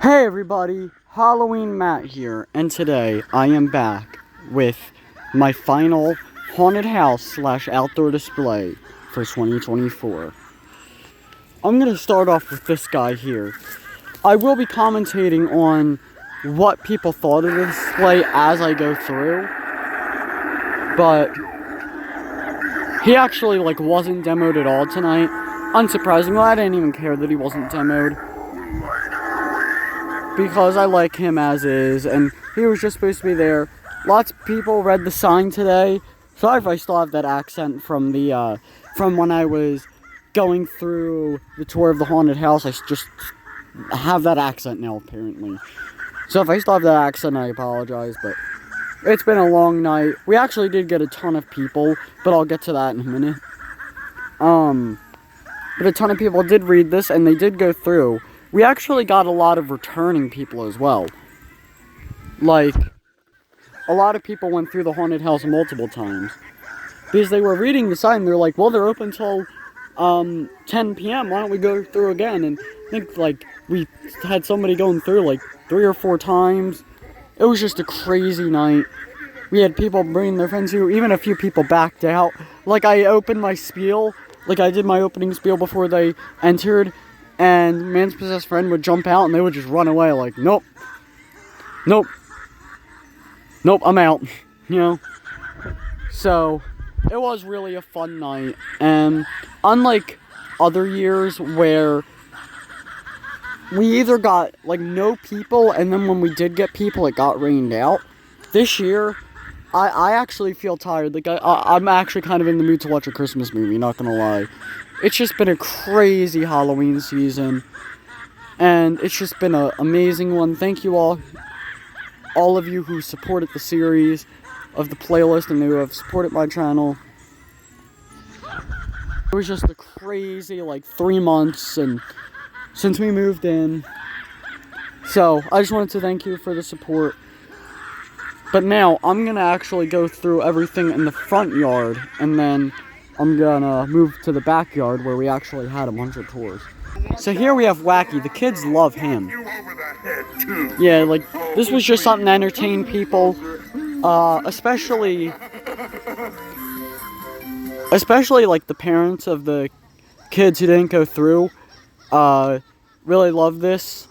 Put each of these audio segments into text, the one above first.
Hey everybody, Halloween Matt here, and today I am back with my final haunted house slash outdoor display for 2024. I'm going to start off with this guy here. I will be commentating on what people thought of the display as I go through, but he actually wasn't demoed at all tonight. Unsurprisingly, I didn't even care that he wasn't demoed, because I like him as is, and he was just supposed to be there. Lots of people read the sign today. Sorry if I still have that accent from the from when I was going through the tour of the haunted house. I just have that accent now, apparently. So if I still have that accent, I apologize, but it's been a long night. We actually did get a ton of people, but I'll get to that in a minute. But a ton of people did read this, and they did go through. We actually got a lot of returning people as well. Like, a lot of people went through the haunted house multiple times. Because they were reading the sign, they're like, well, they're open till 10 p.m., why don't we go through again? And I think, we had somebody going through, 3 or 4 times. It was just a crazy night. We had people bringing their friends through, even a few people backed out. I opened my spiel, I did my opening spiel before they entered, and Man's Possessed Friend would jump out and they would just run away nope, I'm out, So, it was really a fun night, and unlike other years where we either got, no people, and then when we did get people, it got rained out, this year, I actually feel tired. I'm actually kind of in the mood to watch a Christmas movie, not gonna lie. It's just been a crazy Halloween season, and it's just been an amazing one. Thank you all of you who supported the series of the playlist and who have supported my channel. It was just a crazy 3 months and since we moved in, so I just wanted to thank you for the support. But now I'm gonna actually go through everything in the front yard, and then I'm gonna move to the backyard where we actually had a bunch of tours. So here we have Wacky. The kids love him. Yeah, this was just something to entertain people, especially the parents of the kids who didn't go through, really love this.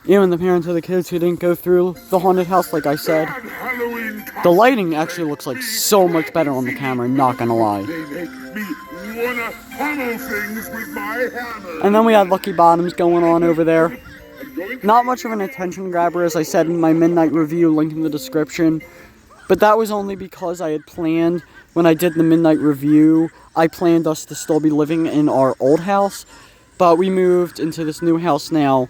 Even the parents of the kids who didn't go through the haunted house, like I said. The lighting actually looks so much better on the camera, not gonna lie. And then we had Lucky Bottoms going on over there. Not much of an attention grabber, as I said in my midnight review, link in the description. But that was only because I had planned, when I did the midnight review, I planned us to still be living in our old house. But we moved into this new house now.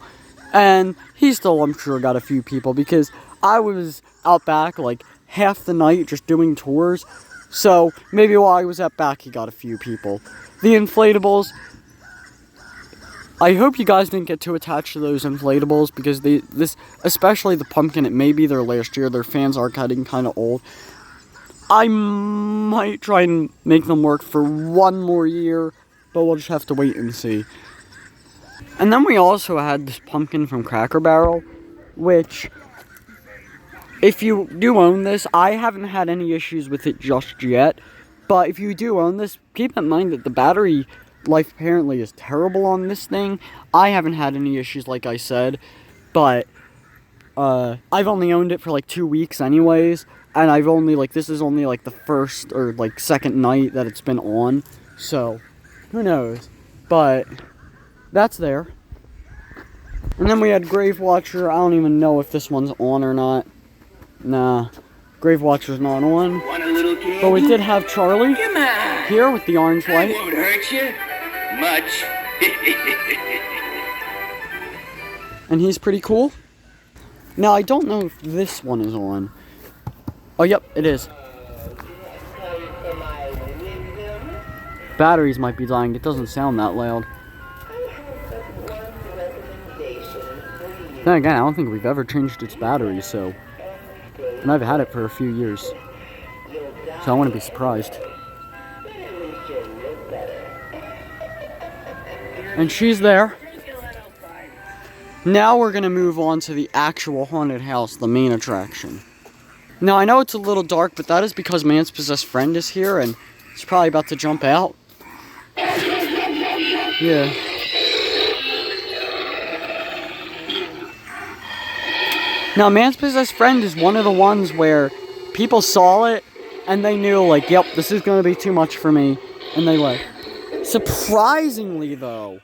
And he still, I'm sure, got a few people, because I was out back half the night just doing tours. So maybe while I was out back, he got a few people. The inflatables, I hope you guys didn't get too attached to those inflatables, because especially the pumpkin, it may be their last year. Their fans are getting kind of old. I might try and make them work for one more year, but we'll just have to wait and see. And then we also had this pumpkin from Cracker Barrel, which, if you do own this, I haven't had any issues with it just yet. But if you do own this, keep in mind that the battery life apparently is terrible on this thing. I haven't had any issues, like I said, but I've only owned it for 2 weeks anyways, and I've only this is only the first or second night that it's been on, so who knows. But that's there. And then we had Grave Watcher. I don't even know if this one's on or not. Nah, Grave Watcher's not on. But we did have Charlie here with the orange light. Won't hurt you much. And he's pretty cool. Now, I don't know if this one is on. Oh, yep, it is. Batteries might be dying. It doesn't sound that loud. Then again, I don't think we've ever changed its battery, so... And I've had it for a few years. So I wouldn't be surprised. And she's there. Now we're gonna move on to the actual haunted house, the main attraction. Now I know it's a little dark, but that is because Man's possessed friend is here and he's probably about to jump out. Yeah. Now Man's possessed friend is one of the ones where people saw it and they knew, like, yep, this is gonna be too much for me, and they left. Surprisingly though,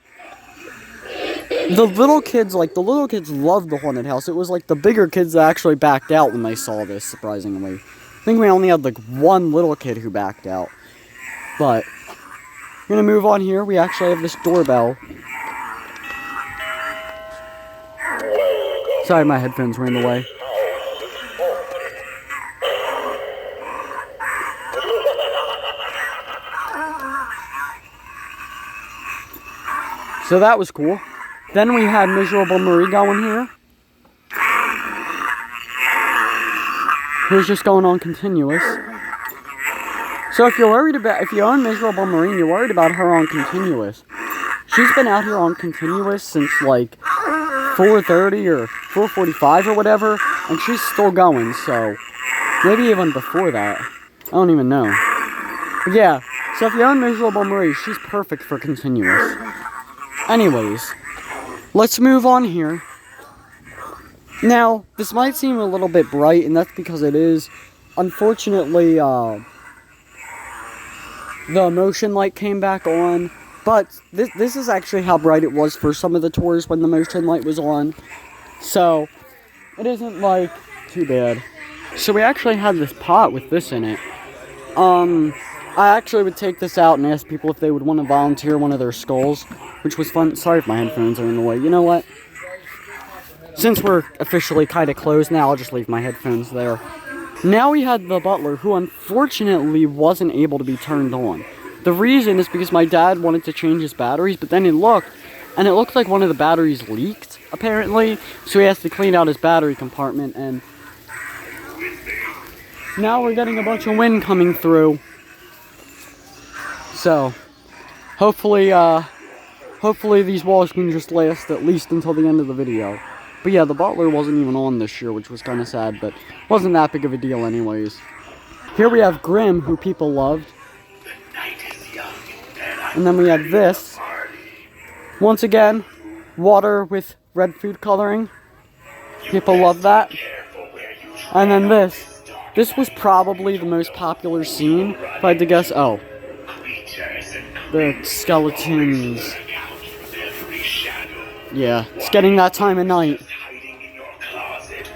the little kids loved the haunted house. It was like the bigger kids that actually backed out when they saw this, surprisingly. I think we only had like one little kid who backed out. But we're gonna move on here. We actually have this doorbell. Sorry, my headphones were in the way. So that was cool. Then we had Miserable Marie going here. Who's just going on continuous. So if you own Miserable Marie and you're worried about her on continuous, she's been out here on continuous since like 4:30 or 4:45 or whatever, and she's still going, so maybe even before that. I don't even know. But yeah, so if you own Miserable Marie, she's perfect for continuous. Anyways, let's move on here. Now, this might seem a little bit bright, and that's because it is. Unfortunately, the motion light came back on, but this is actually how bright it was for some of the tours when the motion light was on. So, it isn't, like, too bad. So we actually had this pot with this in it. I actually would take this out and ask people if they would want to volunteer one of their skulls, which was fun. Sorry if my headphones are in the way. You know what? Since we're officially kind of closed now, I'll just leave my headphones there. Now we had the butler, who unfortunately wasn't able to be turned on. The reason is because my dad wanted to change his batteries, but then he looked, and it looked like one of the batteries leaked, apparently. So he has to clean out his battery compartment, and now we're getting a bunch of wind coming through. So, hopefully these walls can just last at least until the end of the video. But yeah, the butler wasn't even on this year, which was kind of sad, but wasn't that big of a deal anyways. Here we have Grimm, who people loved. And then we have this. Once again, water with red food coloring. People love that. And then this. This was probably the most popular scene, if I had to guess. Oh. The skeletons. Yeah, it's getting that time of night.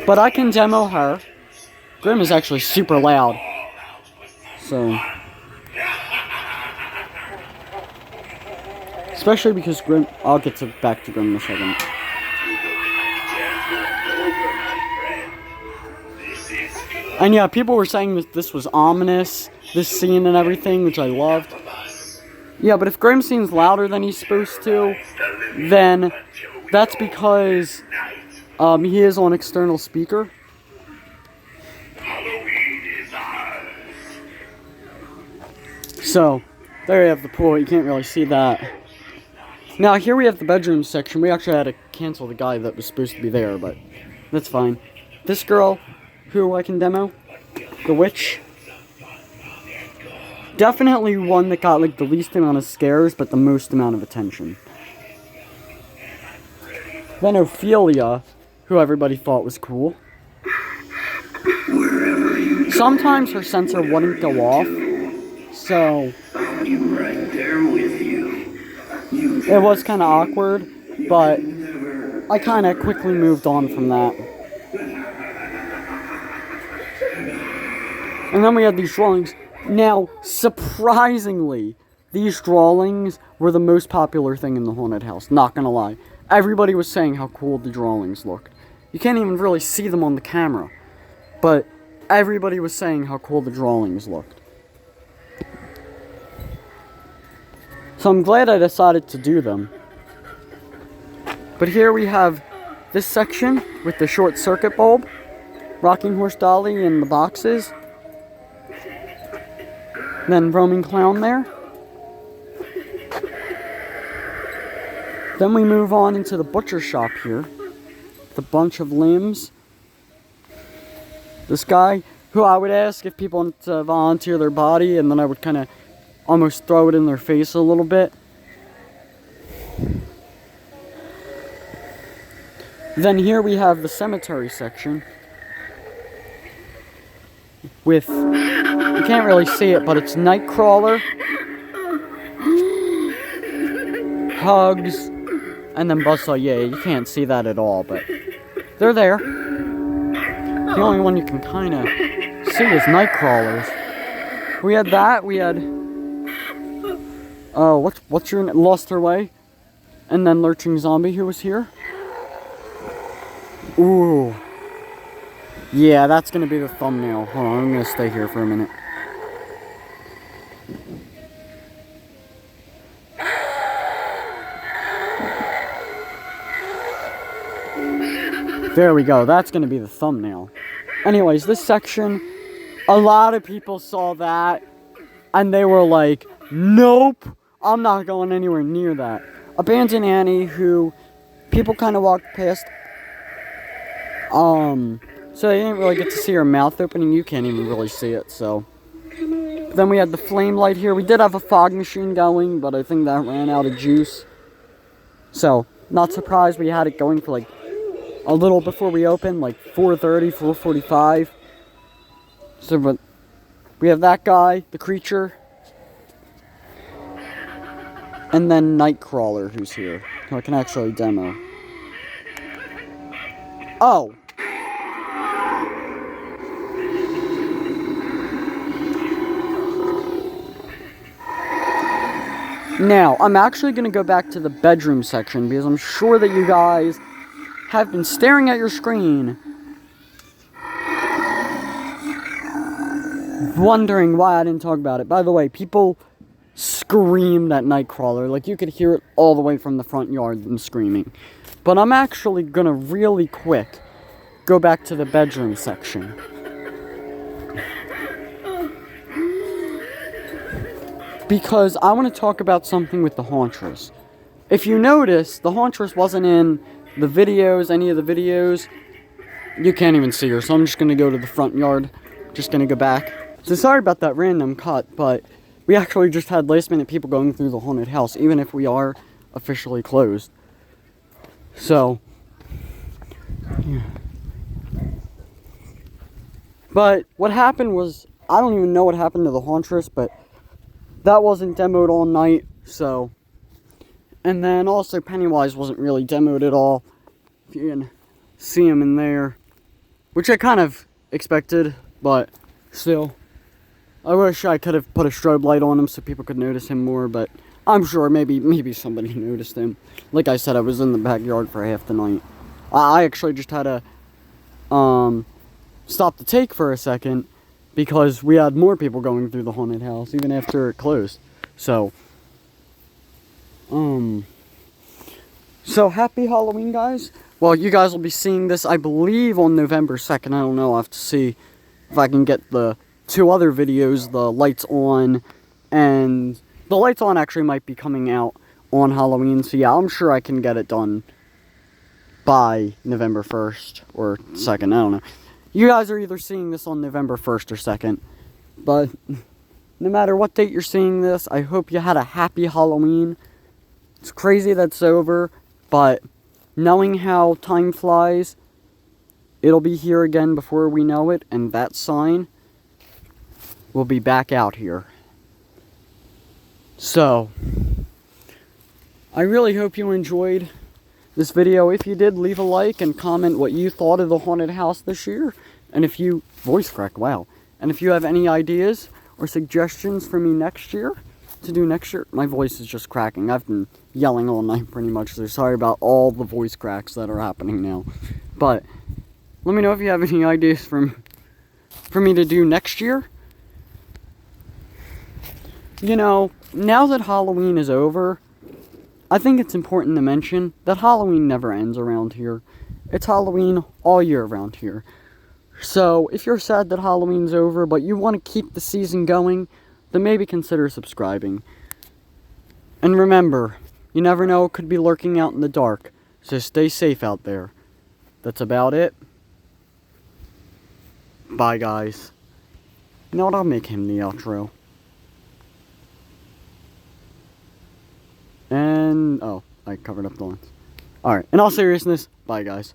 But I can demo her. Grimm is actually super loud. So. Especially because Grimm. I'll get back to Grimm in a second. And yeah, people were saying that this was ominous, this scene and everything, which I loved. Yeah, but if Grimm seems louder than he's supposed to, then that's because he is on external speaker. So, there you have the pool. You can't really see that. Now, here we have the bedroom section. We actually had to cancel the guy that was supposed to be there, but that's fine. This girl, who I can demo, the witch. Definitely one that got like the least amount of scares, but the most amount of attention. Then Ophelia, who everybody thought was cool. Sometimes her sensor wouldn't go off, so it was kind of awkward, but I kind of quickly moved on from that. And then we had these drawings. Now, surprisingly, these drawings were the most popular thing in the haunted house, not gonna lie. Everybody was saying how cool the drawings looked. You can't even really see them on the camera, but everybody was saying how cool the drawings looked. So I'm glad I decided to do them. But here we have this section with the short circuit bulb, Rocking Horse Dolly and the boxes. Then Roaming Clown there. Then we move on into the butcher shop here. with a bunch of limbs. This guy, who I would ask if people wanted to volunteer their body, and then I would kind of almost throw it in their face a little bit. Then here we have the cemetery section with, you can't really see it, but it's Nightcrawler, Hugs, and then Buzzsaw. Yeah, you can't see that at all, but they're there. The only one you can kind of see is Nightcrawlers. We had that, we had, what's your name? Lost Her Way, and then Lurching Zombie, who was here. Ooh. Yeah, that's gonna be the thumbnail. Hold on, I'm gonna stay here for a minute. There we go, that's gonna be the thumbnail. Anyways, this section, a lot of people saw that, and they were like, nope, I'm not going anywhere near that. Abandoned Annie, who people kind of walked past, so they didn't really get to see her mouth opening. You can't even really see it, so. Then we had the flame light here. We did have a fog machine going, but I think that ran out of juice. So, not surprised we had it going for like a little before we opened, like 4:30, 4:45. So, but we have that guy, the creature, and then Nightcrawler, who's here, who I can actually demo. Oh! Now, I'm actually going to go back to the bedroom section because I'm sure that you guys have been staring at your screen wondering why I didn't talk about it. By the way, people screamed at Nightcrawler. Like, you could hear it all the way from the front yard and screaming. But I'm actually going to really quick go back to the bedroom section. Because I want to talk about something with the Hauntress. If you notice, the Hauntress wasn't in the videos, any of the videos. You can't even see her, so I'm just going to go to the front yard. Just going to go back. So sorry about that random cut, but we actually just had last minute people going through the haunted house, even if we are officially closed. So, yeah. But what happened was, I don't even know what happened to the Hauntress, but that wasn't demoed all night, so. And then also Pennywise wasn't really demoed at all. If you can see him in there. Which I kind of expected, but still. I wish I could have put a strobe light on him so people could notice him more, but I'm sure maybe somebody noticed him. Like I said, I was in the backyard for half the night. I actually just had to stop the take for a second because we had more people going through the haunted house even after it closed. So happy Halloween, guys. Well, you guys will be seeing this, I believe, on November 2nd. I don't know. I'll have to see if I can get the 2 other videos, the Lights On, and the Lights On actually might be coming out on Halloween. So yeah, I'm sure I can get it done by November 1st or 2nd. I don't know. You guys are either seeing this on November 1st or 2nd. But no matter what date you're seeing this, I hope you had a happy Halloween. It's crazy that it's over, but knowing how time flies, it'll be here again before we know it, and that sign will be back out here. So, I really hope you enjoyed this video. If you did, leave a like and comment what you thought of the haunted house this year. And if you, voice crack, wow. And if you have any ideas or suggestions for me next year, to do next year, my voice is just cracking. I've been yelling all night pretty much, so sorry about all the voice cracks that are happening now. But let me know if you have any ideas for me to do next year. You know, now that Halloween is over, I think it's important to mention that Halloween never ends around here. It's Halloween all year around here. So, if you're sad that Halloween's over, but you want to keep the season going, then maybe consider subscribing. And remember, you never know what could be lurking out in the dark, so stay safe out there. that's about it. Bye, guys. You know what? I'll make him the outro. And, oh, I covered up the lines. Alright, in all seriousness, bye, guys.